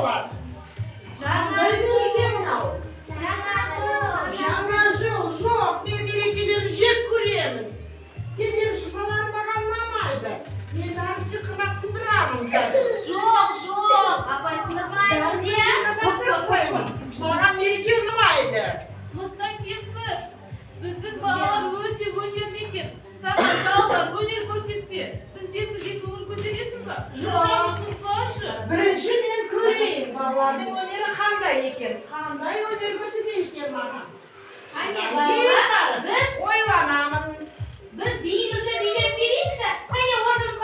болады. Жаңа жыл екен мынау. Жаңа жыл жоқ, мен мерекелерді жек көремін. Сендер шықпалар маған ұнамайды. Мен бәрін сиқырлап сындырамын. Жоқ, апай сындырмаймыз, иә? Маған мереке ұнамайды. Мыстан кемпір, біздің балалар өте өнерлі екен. Саған балалар өнер көрсетсе, бізбен бірге көңіл көтересің ба? Жұмшағын тұтпашы. Бірінші мен көрейін, балалардың өнері қандай екен. Қандай өнер көрсетеді екен маған. Қане балалар, Ойланамын. біз биімізді билеп берейікші. Қане орнымызға